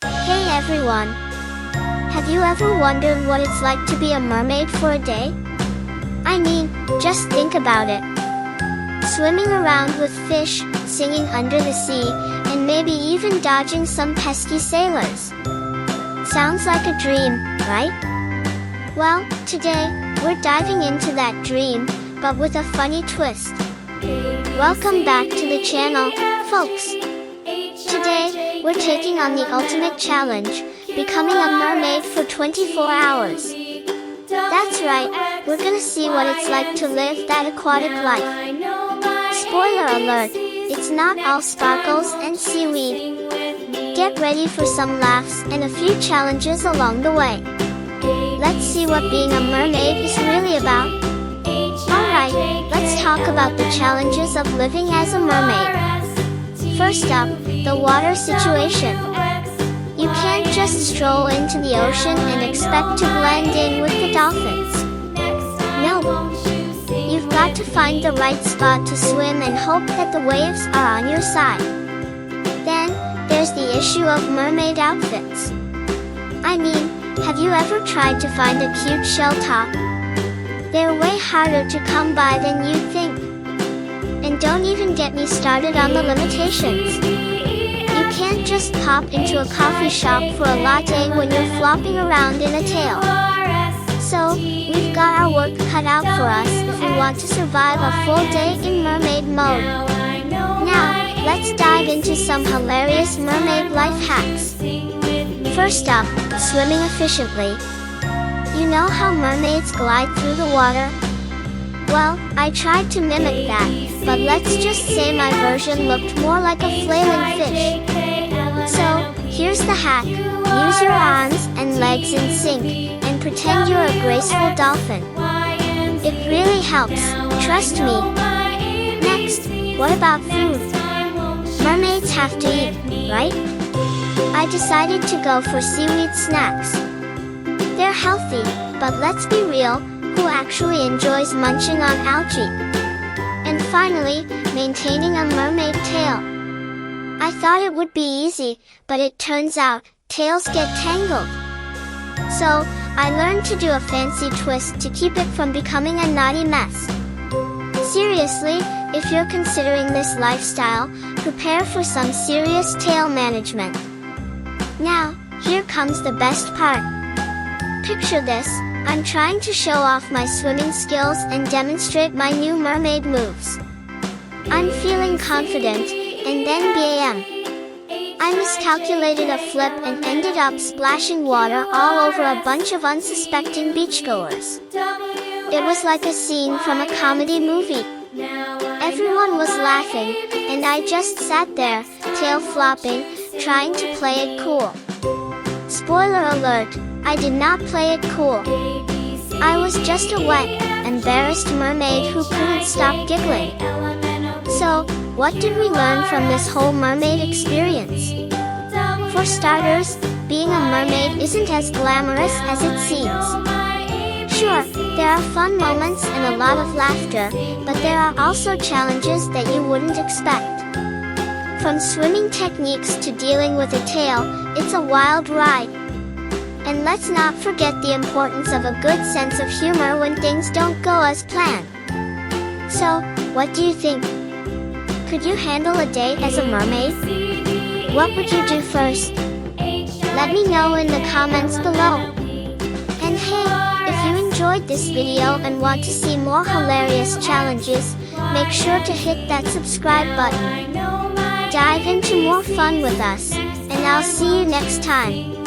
Hey everyone! Have you ever wondered what it's like to be a mermaid for a day? I mean, just think about it. Swimming around with fish, singing under the sea, and maybe even dodging some pesky sailors. Sounds like a dream, right? Well, today, we're diving into that dream, but with a funny twist. Welcome back to the channel, folks! Today, we're taking on the ultimate challenge, becoming a mermaid for 24 hours. That's right, we're gonna see what it's like to live that aquatic life. Spoiler alert, it's not all sparkles and seaweed. Get ready for some laughs and a few challenges along the way. Let's see what being a mermaid is really about. Alright, let's talk about the challenges of living as a mermaid. First up, the water situation. You can't just stroll into the ocean and expect to blend in with the dolphins. No. You've got to find the right spot to swim and hope that the waves are on your side. Then, there's the issue of mermaid outfits. I mean, have you ever tried to find a cute shell top? They're way harder to come by than you'd think. And don't even get me started on the limitations. You can't just pop into a coffee shop for a latte when you're flopping around in a tail. So, we've got our work cut out for us if we want to survive a full day in mermaid mode. Now, let's dive into some hilarious mermaid life hacks. First up, swimming efficiently. You know how mermaids glide through the water? Well, I tried to mimic that, but let's just say my version looked more like a flailing fish. So, here's the hack. Use your arms and legs in sync, and pretend you're a graceful dolphin. It really helps, trust me. Next, what about food? Mermaids have to eat, right? I decided to go for seaweed snacks. They're healthy, but let's be real, who actually enjoys munching on algae? And finally, maintaining a mermaid tail. I thought it would be easy, but it turns out, tails get tangled. So, I learned to do a fancy twist to keep it from becoming a naughty mess. Seriously, if you're considering this lifestyle, prepare for some serious tail management. Now, here comes the best part. Picture this, I'm trying to show off my swimming skills and demonstrate my new mermaid moves. I'm feeling confident, and then bam! I miscalculated a flip and ended up splashing water all over a bunch of unsuspecting beachgoers. It was like a scene from a comedy movie. Everyone was laughing, and I just sat there, tail flopping, trying to play it cool. Spoiler alert, I did not play it cool. I was just a wet, embarrassed mermaid who couldn't stop giggling. So, what did we learn from this whole mermaid experience? For starters, being a mermaid isn't as glamorous as it seems. Sure, there are fun moments and a lot of laughter, but there are also challenges that you wouldn't expect. From swimming techniques to dealing with a tail, it's a wild ride. And let's not forget the importance of a good sense of humor when things don't go as planned. So, what do you think? Could you handle a day as a mermaid? What would you do first? Let me know in the comments below. And hey, if you enjoyed this video and want to see more hilarious challenges, make sure to hit that subscribe button. Dive into more fun with us, and I'll see you next time.